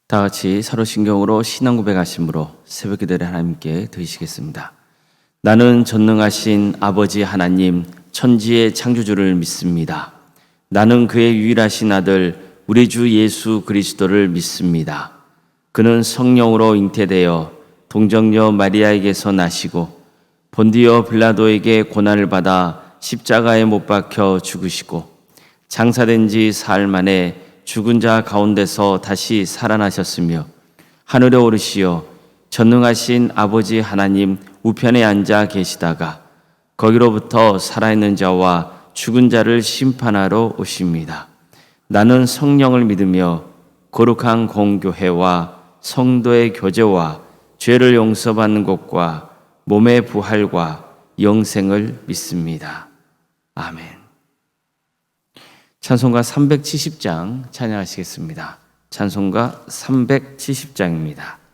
다 같이 서로 신경으로 신앙 고백하심으로 새벽 기도를 하나님께 드리시겠습니다. 나는 전능하신 아버지 하나님 천지의 창조주를 믿습니다. 나는 그의 유일하신 아들 우리 주 예수 그리스도를 믿습니다. 그는 성령으로 잉태되어 동정녀 마리아에게서 나시고 본디오 빌라도에게 고난을 받아 십자가에 못 박혀 죽으시고 장사된 지 사흘 만에 죽은 자 가운데서 다시 살아나셨으며 하늘에 오르시어 전능하신 아버지 하나님 우편에 앉아 계시다가 거기로부터 살아있는 자와 죽은 자를 심판하러 오십니다. 나는 성령을 믿으며 거룩한 공교회와 성도의 교제와 죄를 용서받는 것과 몸의 부활과 영생을 믿습니다. 아멘. 찬송가 370장 찬양하시겠습니다. 찬송가 370장입니다.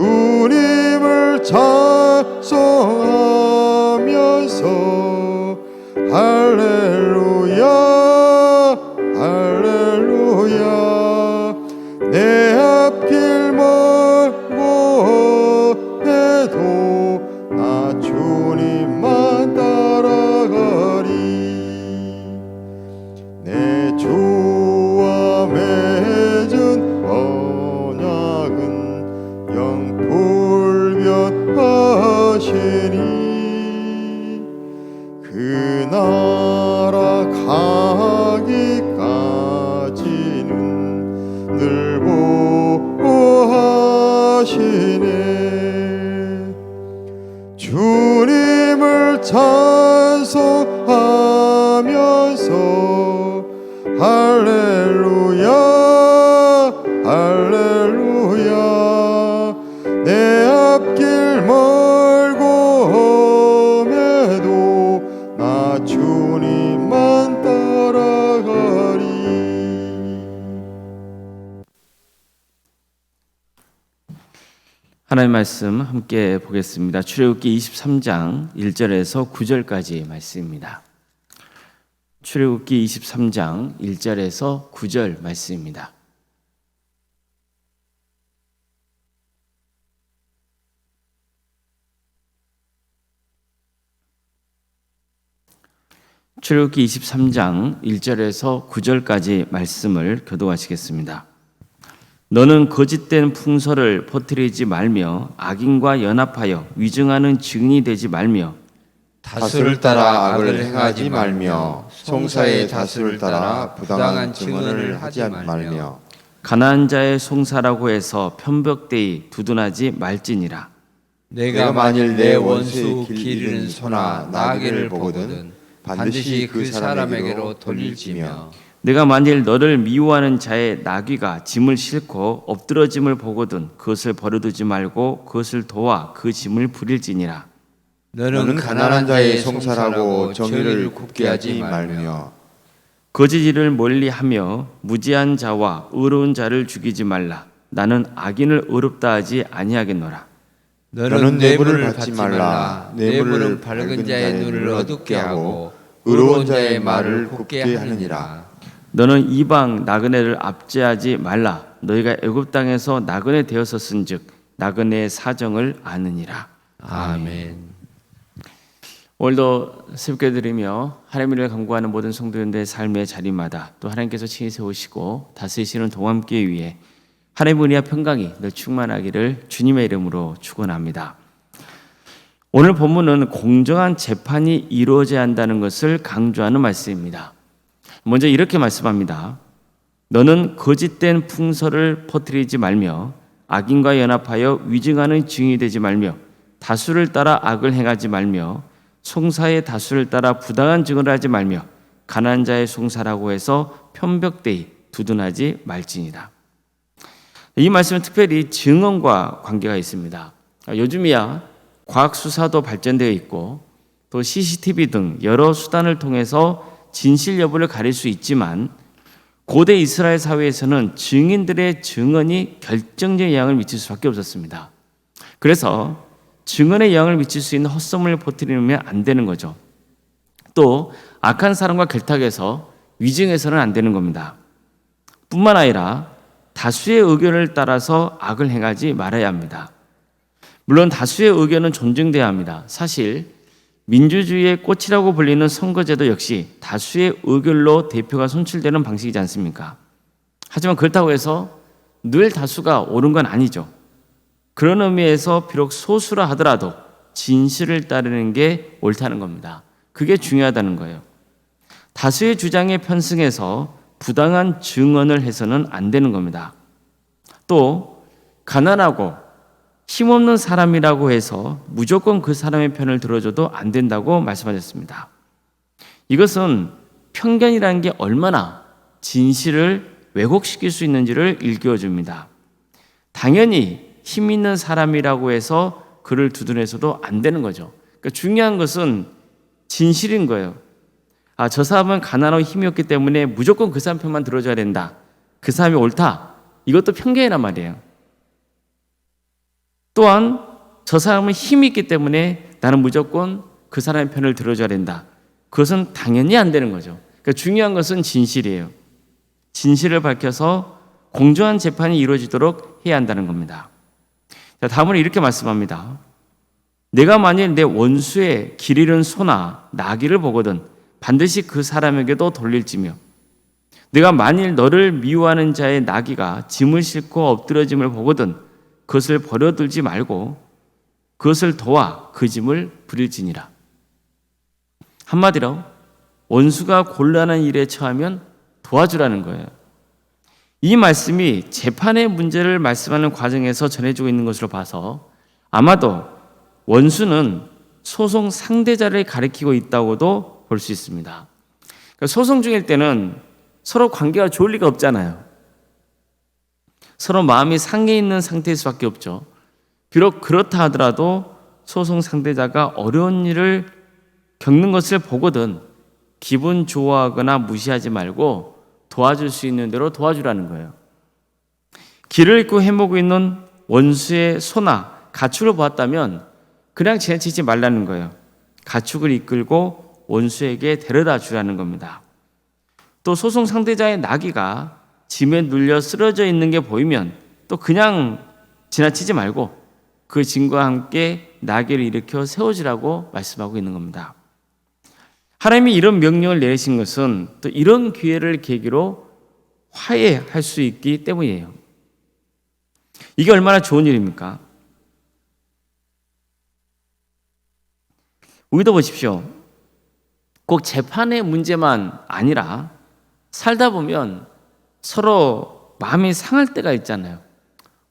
주님을 찬송하면서 할렐루야 할렐루야 내 앞길 멀고 해도 나 주님만 따라가리 내 주와 맺은 언약은 영불변하시니 그 나라 가기까지는 늘 보호하시네 주님을 찬송하면서 할렐루야 할렐루야 내 앞길 멀고 험해도 나 주님만 따라가리. 하나님의 말씀 함께 보겠습니다. 출애굽기 23장 1절에서 9절까지 말씀입니다. 출애굽기 23장 1절에서 9절 말씀입니다. 출애굽기 23장 1절에서 9절까지 말씀을 교독하시겠습니다. 너는 거짓된 풍설을 퍼뜨리지 말며 악인과 연합하여 위증하는 증인이 되지 말며 다수를 따라 악을 행하지 말며 송사의 다수를 따라 부당한 증언을 하지 말며 가난한 자의 송사라고 해서 편벽되이 두둔하지 말지니라. 내가 만일 내 원수 길 잃은 소나 나귀를 보거든 반드시 그 사람에게로 돌릴지며 내가 만일 너를 미워하는 자의 나귀가 짐을 싣고 엎드러짐을 보거든 그것을 버려두지 말고 그것을 도와 그 짐을 부릴지니라. 너는 가난한 자의 송사라고 정의를 굽게 하지 말며 거짓 일을 멀리하며 무지한 자와 의로운 자를 죽이지 말라. 나는 악인을 의롭다 하지 아니하겠노라. 너는 뇌물을 받지 말라. 뇌물은 밝은 자의 눈을 어둡게 하고 의로운 자의 말을 곱게 하느니라. 너는 이방 나그네를 압제하지 말라. 너희가 애굽 땅에서 나그네 되었었은즉 나그네의 사정을 아느니라. 아멘. 오늘도 새벽 드리며 하나님을 간구하는 모든 성도님들의 삶의 자리마다 또 하나님께서 친히 세우시고 다스리시는 동함께 위해 하나님의 은혜와 평강이 늘 충만하기를 주님의 이름으로 축원합니다. 오늘 본문은 공정한 재판이 이루어져야 한다는 것을 강조하는 말씀입니다. 먼저 이렇게 말씀합니다. 너는 거짓된 풍설을 퍼뜨리지 말며 악인과 연합하여 위증하는 증인이 되지 말며 다수를 따라 악을 행하지 말며 송사의 다수를 따라 부당한 증언을 하지 말며 가난한 자의 송사라고 해서 편벽되이 두둔하지 말지니라. 이 말씀은 특별히 증언과 관계가 있습니다. 요즘이야 과학 수사도 발전되어 있고 또 CCTV 등 여러 수단을 통해서 진실 여부를 가릴 수 있지만 고대 이스라엘 사회에서는 증인들의 증언이 결정적인 영향을 미칠 수밖에 없었습니다. 그래서 증언에 영향을 미칠 수 있는 헛소문을 퍼뜨리면 안 되는 거죠. 또 악한 사람과 결탁해서 위증해서는 안 되는 겁니다. 뿐만 아니라 다수의 의견을 따라서 악을 행하지 말아야 합니다. 물론 다수의 의견은 존중돼야 합니다. 사실 민주주의의 꽃이라고 불리는 선거제도 역시 다수의 의견로 대표가 선출되는 방식이지 않습니까? 하지만 그렇다고 해서 늘 다수가 옳은 건 아니죠. 그런 의미에서 비록 소수라 하더라도 진실을 따르는 게 옳다는 겁니다. 그게 중요하다는 거예요. 다수의 주장에 편승해서 부당한 증언을 해서는 안 되는 겁니다. 또 가난하고 힘없는 사람이라고 해서 무조건 그 사람의 편을 들어줘도 안 된다고 말씀하셨습니다. 이것은 편견이라는 게 얼마나 진실을 왜곡시킬 수 있는지를 일깨워줍니다. 당연히 힘 있는 사람이라고 해서 그를 두둔해서도 안 되는 거죠. 그러니까 중요한 것은 진실인 거예요. 저 사람은 가난하고 힘이 없기 때문에 무조건 그 사람 편만 들어줘야 된다. 그 사람이 옳다. 이것도 편견이란 말이에요. 또한 저 사람은 힘이 있기 때문에 나는 무조건 그 사람의 편을 들어줘야 된다. 그것은 당연히 안 되는 거죠. 그러니까 중요한 것은 진실이에요. 진실을 밝혀서 공정한 재판이 이루어지도록 해야 한다는 겁니다. 자, 다음으로 이렇게 말씀합니다. 내가 만일 내 원수의 길 잃은 소나 나귀를 보거든 반드시 그 사람에게도 돌릴지며 내가 만일 너를 미워하는 자의 나귀가 짐을 싣고 엎드러짐을 보거든 그것을 버려두지 말고 그것을 도와 그 짐을 부릴지니라. 한마디로 원수가 곤란한 일에 처하면 도와주라는 거예요. 이 말씀이 재판의 문제를 말씀하는 과정에서 전해지고 있는 것으로 봐서 아마도 원수는 소송 상대자를 가리키고 있다고도 볼 수 있습니다. 그러니까 소송 중일 때는 서로 관계가 좋을 리가 없잖아요. 서로 마음이 상해 있는 상태일 수밖에 없죠. 비록 그렇다 하더라도 소송 상대자가 어려운 일을 겪는 것을 보거든 기분 좋아하거나 무시하지 말고 도와줄 수 있는 대로 도와주라는 거예요. 길을 잃고 헤매고 있는 원수의 소나 가축을 보았다면 그냥 지나치지 말라는 거예요. 가축을 이끌고 원수에게 데려다 주라는 겁니다. 또 소송 상대자의 나귀가 짐에 눌려 쓰러져 있는 게 보이면 또 그냥 지나치지 말고 그 짐과 함께 나귀를 일으켜 세워주라고 말씀하고 있는 겁니다. 하나님이 이런 명령을 내리신 것은 또 이런 기회를 계기로 화해할 수 있기 때문이에요. 이게 얼마나 좋은 일입니까? 우리도 보십시오. 꼭 재판의 문제만 아니라 살다 보면 서로 마음이 상할 때가 있잖아요.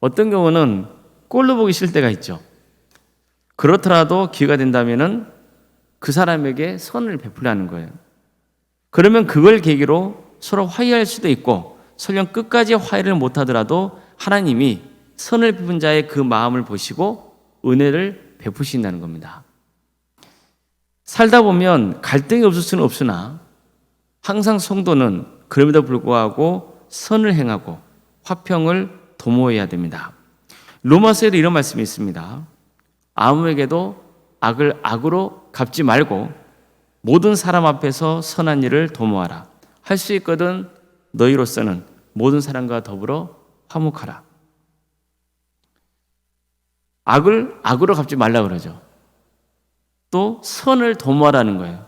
어떤 경우는 꼴로 보기 싫을 때가 있죠. 그렇더라도 기회가 된다면은 그 사람에게 선을 베풀라는 거예요. 그러면 그걸 계기로 서로 화해할 수도 있고, 설령 끝까지 화해를 못하더라도 하나님이 선을 베푼 자의 그 마음을 보시고 은혜를 베푸신다는 겁니다. 살다 보면 갈등이 없을 수는 없으나 항상 성도는 그럼에도 불구하고 선을 행하고 화평을 도모해야 됩니다. 로마서에도 이런 말씀이 있습니다. 아무에게도 악을 악으로 갚지 말고 모든 사람 앞에서 선한 일을 도모하라. 할 수 있거든 너희로서는 모든 사람과 더불어 화목하라. 악을 악으로 갚지 말라 그러죠. 또 선을 도모하라는 거예요.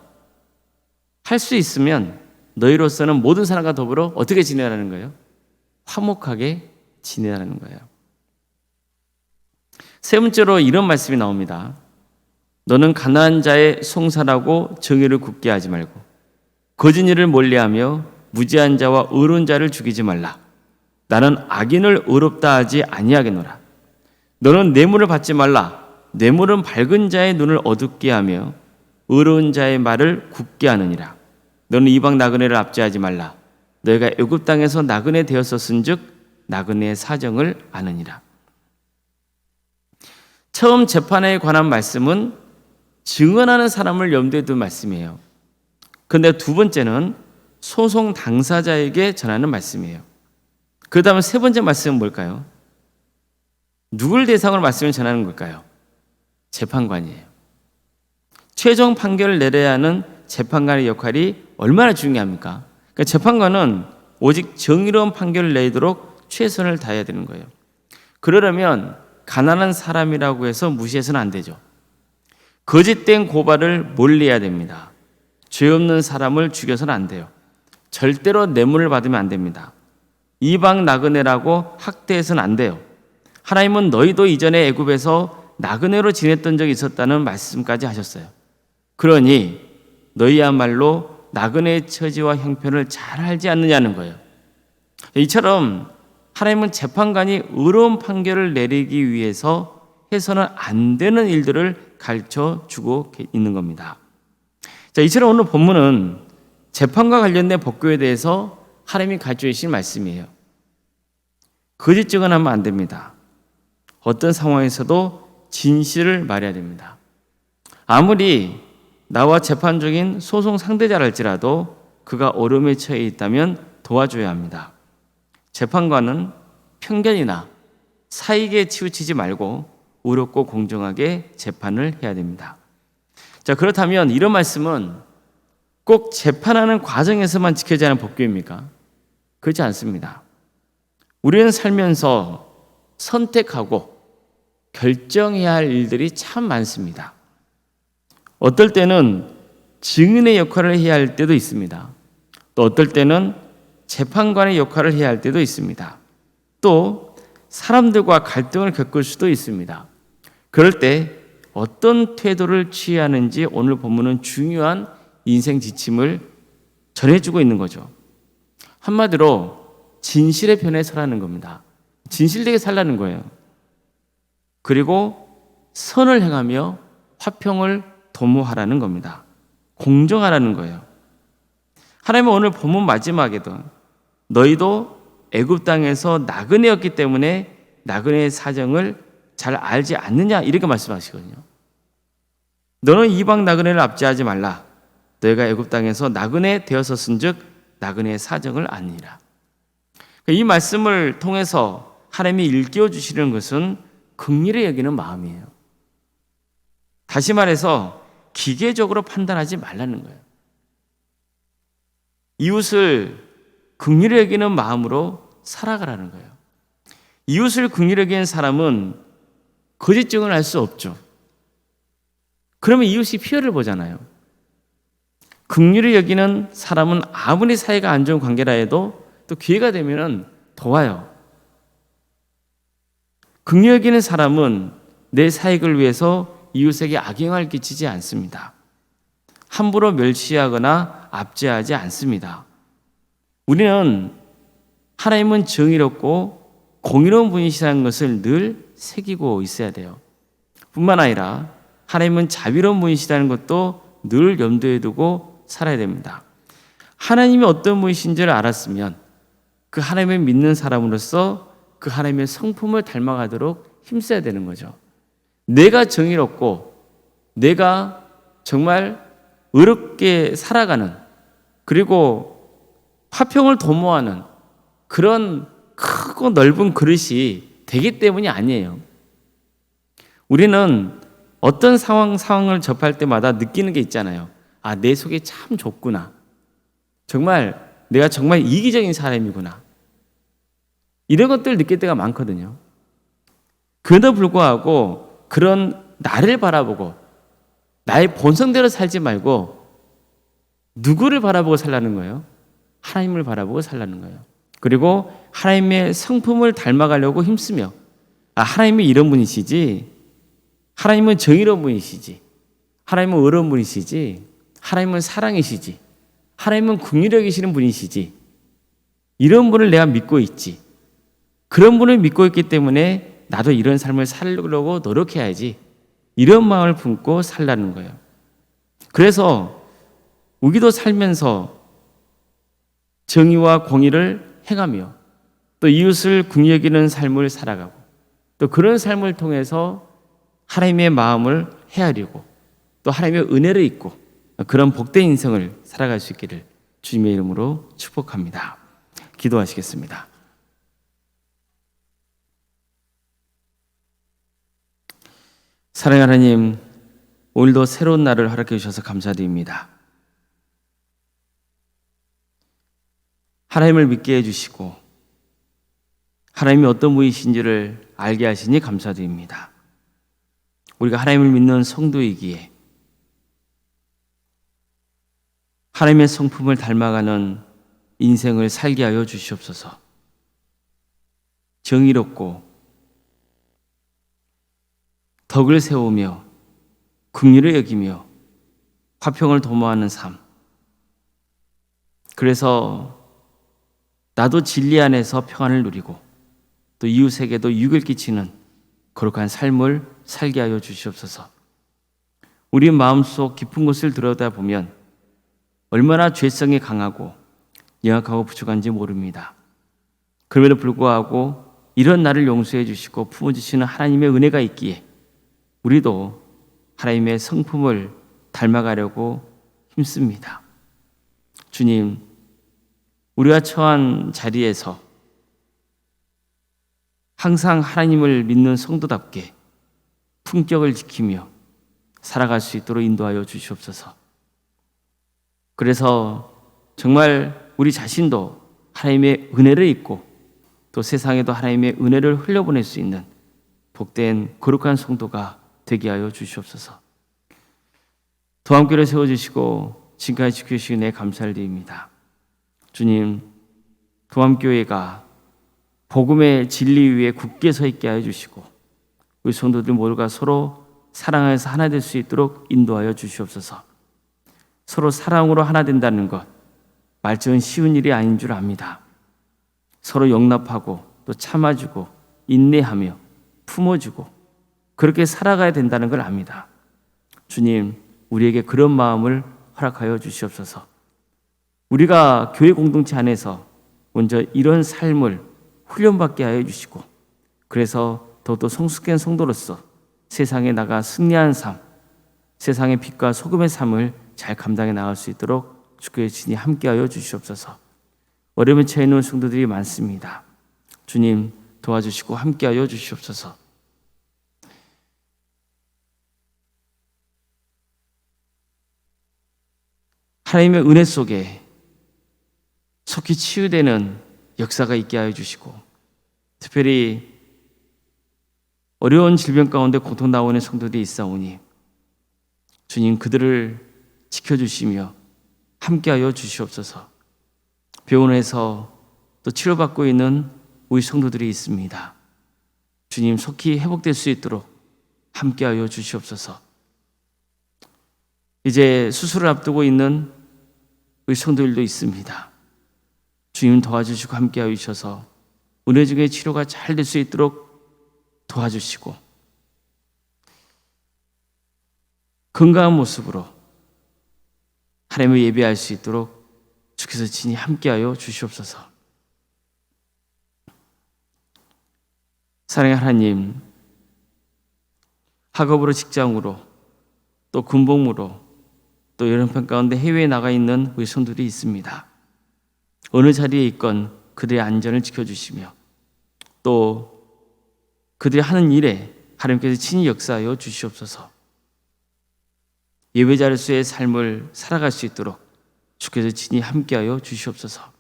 할 수 있으면 너희로서는 모든 사람과 더불어 어떻게 지내라는 거예요? 화목하게 지내라는 거예요. 세 번째로 이런 말씀이 나옵니다. 너는 가난한 자의 송사라고 정의를 굳게 하지 말고 거짓 일을 멀리하며 무지한 자와 의로운 자를 죽이지 말라. 나는 악인을 의롭다 하지 아니하겠노라. 너는 뇌물을 받지 말라. 뇌물은 밝은 자의 눈을 어둡게 하며 의로운 자의 말을 굳게 하느니라. 너는 이방 나그네를 압제하지 말라. 너희가 애굽 땅에서 나그네 되었었은즉 나그네의 사정을 아느니라. 처음 재판에 관한 말씀은 증언하는 사람을 염두에 둔 말씀이에요. 그런데 두 번째는 소송 당사자에게 전하는 말씀이에요. 그 다음 세 번째 말씀은 뭘까요? 누굴 대상으로 말씀을 전하는 걸까요? 재판관이에요. 최종 판결을 내려야 하는 재판관의 역할이 얼마나 중요합니까? 그러니까 재판관은 오직 정의로운 판결을 내도록 최선을 다해야 되는 거예요. 그러려면 가난한 사람이라고 해서 무시해서는 안 되죠. 거짓된 고발을 멀리해야 됩니다. 죄 없는 사람을 죽여서는 안 돼요. 절대로 뇌물을 받으면 안 됩니다. 이방 나그네라고 학대해서는 안 돼요. 하나님은 너희도 이전에 애굽에서 나그네로 지냈던 적이 있었다는 말씀까지 하셨어요. 그러니 너희야말로 나그네의 처지와 형편을 잘 알지 않느냐는 거예요. 이처럼 하나님은 재판관이 의로운 판결을 내리기 위해서 해서는 안 되는 일들을 가르쳐 주고 있는 겁니다. 자, 이처럼 오늘 본문은 재판과 관련된 법규에 대해서 하나님이 가르쳐 주신 말씀이에요. 거짓 증언하면 안 됩니다. 어떤 상황에서도 진실을 말해야 됩니다. 아무리 나와 재판 중인 소송 상대자랄지라도 그가 어려움에 처해 있다면 도와줘야 합니다. 재판관은 편견이나 사익에 치우치지 말고 의롭고 공정하게 재판을 해야 됩니다. 자, 그렇다면 이런 말씀은 꼭 재판하는 과정에서만 지켜져야 하는 법규입니까? 그렇지 않습니다. 우리는 살면서 선택하고 결정해야 할 일들이 참 많습니다. 어떨 때는 증인의 역할을 해야 할 때도 있습니다. 또 어떨 때는 재판관의 역할을 해야 할 때도 있습니다. 또 사람들과 갈등을 겪을 수도 있습니다. 그럴 때 어떤 태도를 취하는지 오늘 본문은 중요한 인생 지침을 전해주고 있는 거죠. 한마디로 진실의 편에 서라는 겁니다. 진실되게 살라는 거예요. 그리고 선을 행하며 화평을 도모하라는 겁니다. 공정하라는 거예요. 하나님은 오늘 본문 마지막에도 너희도 애굽 땅에서 나그네였기 때문에 나그네의 사정을 잘 알지 않느냐 이렇게 말씀하시거든요. 너는 이방 나그네를 압제하지 말라. 너희가 애굽 땅에서 나그네 되었었은즉 나그네의 사정을 아니라. 이 말씀을 통해서 하나님이 일깨워 주시는 것은 긍휼히 여기는 마음이에요. 다시 말해서 기계적으로 판단하지 말라는 거예요. 이웃을 긍휼히 여기는 마음으로 살아가라는 거예요. 이웃을 긍휼히 여기는 사람은 거짓 증언을 할 수 없죠. 그러면 이웃이 피해를 보잖아요. 긍휼히 여기는 사람은 아무리 사이가 안 좋은 관계라 해도 또 기회가 되면 도와요. 긍휼히 여기는 사람은 내 사익을 위해서 이웃에게 악영향을 끼치지 않습니다. 함부로 멸시하거나 압제하지 않습니다. 우리는 하나님은 정의롭고 공의로운 분이시라는 것을 늘 새기고 있어야 돼요. 뿐만 아니라 하나님은 자비로운 분이시라는 것도 늘 염두에 두고 살아야 됩니다. 하나님이 어떤 분이신지를 알았으면 그 하나님을 믿는 사람으로서 그 하나님의 성품을 닮아가도록 힘써야 되는 거죠. 내가 정의롭고 내가 정말 의롭게 살아가는, 그리고 화평을 도모하는 그런 크고 넓은 그릇이 되기 때문이 아니에요. 우리는 어떤 상황을 접할 때마다 느끼는 게 있잖아요. 아, 내 속이 참 좁구나. 정말 내가 정말 이기적인 사람이구나. 이런 것들을 느낄 때가 많거든요. 그럼에도 불구하고 그런 나를 바라보고 나의 본성대로 살지 말고 누구를 바라보고 살라는 거예요? 하나님을 바라보고 살라는 거예요. 그리고 하나님의 성품을 닮아가려고 힘쓰며, 아, 하나님이 이런 분이시지, 하나님은 정의로운 분이시지, 하나님은 의로운 분이시지, 하나님은 사랑이시지, 하나님은 긍휼히 여기시는 분이시지, 이런 분을 내가 믿고 있지, 그런 분을 믿고 있기 때문에 나도 이런 삶을 살려고 노력해야지, 이런 마음을 품고 살라는 거예요. 그래서 우리도 살면서 정의와 공의를 행하며 또 이웃을 긍휼히 여기는 삶을 살아가고, 또 그런 삶을 통해서 하나님의 마음을 헤아리고 또 하나님의 은혜를 입고 그런 복된 인생을 살아갈 수 있기를 주님의 이름으로 축복합니다. 기도하시겠습니다. 사랑하는 하나님, 오늘도 새로운 날을 허락해 주셔서 감사드립니다. 하나님을 믿게 해주시고 하나님이 어떤 분이신지를 알게 하시니 감사드립니다. 우리가 하나님을 믿는 성도이기에 하나님의 성품을 닮아가는 인생을 살게 하여 주시옵소서. 정의롭고 덕을 세우며 긍휼을 여기며 화평을 도모하는 삶, 그래서 나도 진리 안에서 평안을 누리고 또 이웃에게도 유익을 끼치는 거룩한 삶을 살게 하여 주시옵소서. 우리 마음속 깊은 곳을 들여다보면 얼마나 죄성이 강하고 연약하고 부족한지 모릅니다. 그럼에도 불구하고 이런 나를 용서해 주시고 품어주시는 하나님의 은혜가 있기에 우리도 하나님의 성품을 닮아가려고 힘씁니다. 주님, 우리가 처한 자리에서 항상 하나님을 믿는 성도답게 품격을 지키며 살아갈 수 있도록 인도하여 주시옵소서. 그래서 정말 우리 자신도 하나님의 은혜를 입고 또 세상에도 하나님의 은혜를 흘려보낼 수 있는 복된 거룩한 성도가 되게 하여 주시옵소서. 도함교를 세워주시고 지금까지 지켜주시는 애 감사를 드립니다. 주님, 도함교회가 복음의 진리 위에 굳게 서 있게 하여 주시고 우리 성도들 모두가 서로 사랑해서 하나 될 수 있도록 인도하여 주시옵소서. 서로 사랑으로 하나 된다는 것, 말처럼 쉬운 일이 아닌 줄 압니다. 서로 용납하고 또 참아주고 인내하며 품어주고 그렇게 살아가야 된다는 걸 압니다. 주님, 우리에게 그런 마음을 허락하여 주시옵소서. 우리가 교회 공동체 안에서 먼저 이런 삶을 훈련받게 하여 주시고 그래서 더욱더 성숙한 성도로서 세상에 나가 승리하는 삶, 세상의 빛과 소금의 삶을 잘 감당해 나갈 수 있도록 주께서 친히 함께하여 주시옵소서. 어려움에 처해 있는 성도들이 많습니다. 주님, 도와주시고 함께하여 주시옵소서. 하나님의 은혜 속에 속히 치유되는 역사가 있게 하여 주시고 특별히 어려운 질병 가운데 고통 나오는 성도들이 있사오니 주님, 그들을 지켜주시며 함께하여 주시옵소서. 병원에서 또 치료받고 있는 우리 성도들이 있습니다. 주님 속히 회복될 수 있도록 함께하여 주시옵소서. 이제 수술을 앞두고 있는 우리 성도들도 있습니다. 주님 도와주시고 함께하여 주셔서 은혜 중에 치료가 잘 될 수 있도록 도와주시고 건강한 모습으로 하나님을 예배할 수 있도록 주께서 친히 함께하여 주시옵소서. 사랑의 하나님, 학업으로 직장으로 또 군복무로 또 여름편 가운데 해외에 나가 있는 우리 성도들이 있습니다. 어느 자리에 있건 그들의 안전을 지켜주시며 또 그들이 하는 일에 하나님께서 친히 역사하여 주시옵소서. 예배자로서의 삶을 살아갈 수 있도록 주께서 친히 함께하여 주시옵소서.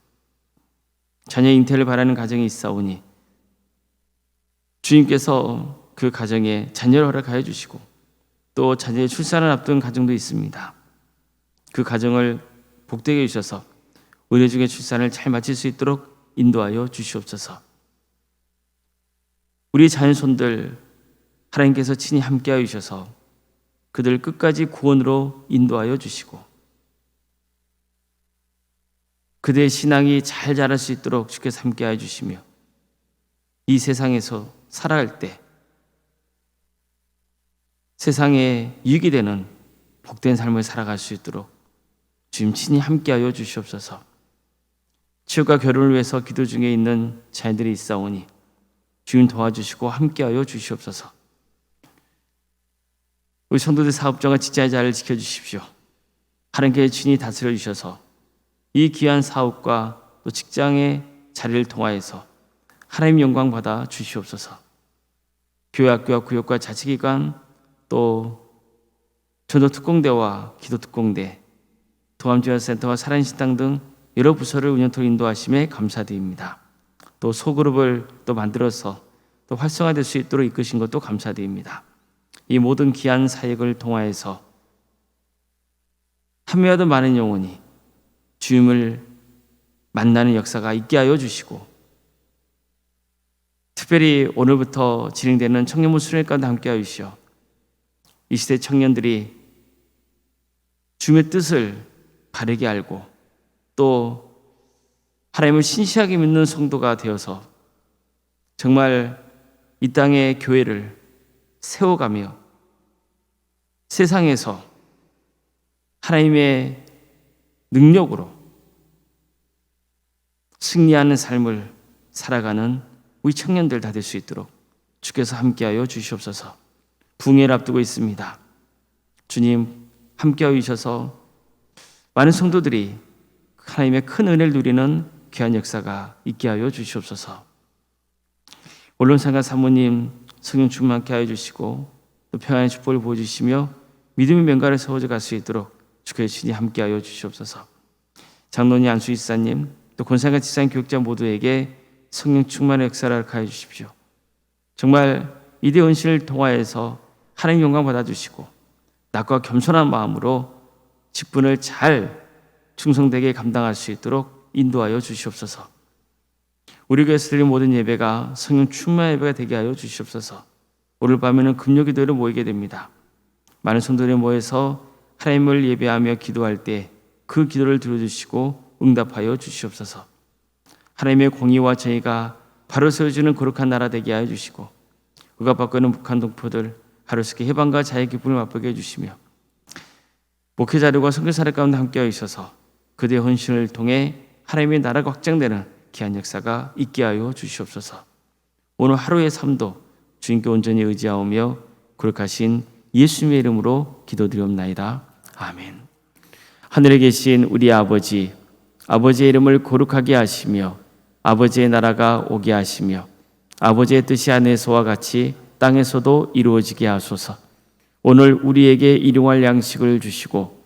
자녀 잉태를 바라는 가정이 있사오니 주님께서 그 가정에 자녀를 허락하여 주시고 또 자녀의 출산을 앞둔 가정도 있습니다. 그 가정을 복되게 해주셔서 은혜 중에 출산을 잘 마칠 수 있도록 인도하여 주시옵소서. 우리 자녀손들 하나님께서 친히 함께하여 주셔서 그들 끝까지 구원으로 인도하여 주시고 그들의 신앙이 잘 자랄 수 있도록 주께서 함께하여 주시며 이 세상에서 살아갈 때 세상에 유익이 되는 복된 삶을 살아갈 수 있도록 주님 친히 함께하여 주시옵소서. 취업과 결혼을 위해서 기도 중에 있는 자녀들이 있사오니 주님 도와주시고 함께하여 주시옵소서. 우리 성도들 사업자가 직장의 자리를 지켜주십시오. 하나님께서 친히 다스려 주셔서 이 귀한 사업과 또 직장의 자리를 통하여서 하나님 영광 받아 주시옵소서. 교회, 학교와 구역과 자치기관 또 전도특공대와 기도특공대, 동암지원센터와 살아있는 등 여러 부서를 운영토로 인도하심에 감사드립니다. 또 소그룹을 또 만들어서 또 활성화될 수 있도록 이끄신 것도 감사드립니다. 이 모든 귀한 사역을 통하여서 참여하던 많은 영혼이 주님을 만나는 역사가 있게 하여 주시고 특별히 오늘부터 진행되는 청년부 수련회 가운데 함께 하여 주시어 이 시대 청년들이 주님의 뜻을 바르게 알고 또 하나님을 신실하게 믿는 성도가 되어서 정말 이 땅의 교회를 세워가며 세상에서 하나님의 능력으로 승리하는 삶을 살아가는 우리 청년들 다 될 수 있도록 주께서 함께하여 주시옵소서. 부흥회를 앞두고 있습니다. 주님 함께하여 주셔서 많은 성도들이 하나님의 큰 은혜를 누리는 귀한 역사가 있게 하여 주시옵소서. 언론상과 사모님 성령 충만케 하여 주시고 또 평안의 축복을 보여주시며 믿음의 명가를 세워져 갈 수 있도록 주께서 친히 함께하여 주시옵소서. 장로님, 안수이사님 또 권상과 지상 교육자 모두에게 성령 충만의 역사를 가해 주십시오. 정말 이대 은신을 통하여서 하나님 영광 받아주시고 낙과 겸손한 마음으로 직분을 잘 충성되게 감당할 수 있도록 인도하여 주시옵소서. 우리 교회에서 드린 모든 예배가 성령 충만의 예배가 되게 하여 주시옵소서. 오늘 밤에는 금요기도회로 모이게 됩니다. 많은 성도들이 모여서 하나님을 예배하며 기도할 때 그 기도를 들어주시고 응답하여 주시옵소서. 하나님의 공의와 정의가 바로 세워지는 거룩한 나라 되게 하여 주시고 억압받고 있는 북한 동포들 하루속히 해방과 자유의 기쁨을 맛보게 해주시며 목회자들과 선교사들 가운데 함께하여 있어서 그들의 헌신을 통해 하나님의 나라가 확장되는 귀한 역사가 있게 하여 주시옵소서. 오늘 하루의 삶도 주님께 온전히 의지하오며 거룩하신 예수님의 이름으로 기도드리옵나이다. 아멘. 하늘에 계신 우리 아버지, 아버지의 이름을 거룩하게 하시며 아버지의 나라가 오게 하시며 아버지의 뜻이 하늘에서와 같이 땅에서도 이루어지게 하소서. 오늘 우리에게 일용할 양식을 주시고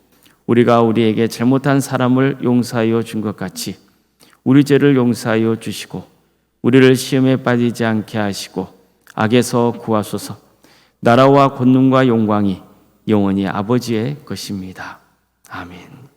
우리가 우리에게 잘못한 사람을 용서하여 준 것 같이 우리 죄를 용서하여 주시고 우리를 시험에 빠지지 않게 하시고 악에서 구하소서. 나라와 권능과 영광이 영원히 아버지의 것입니다. 아멘.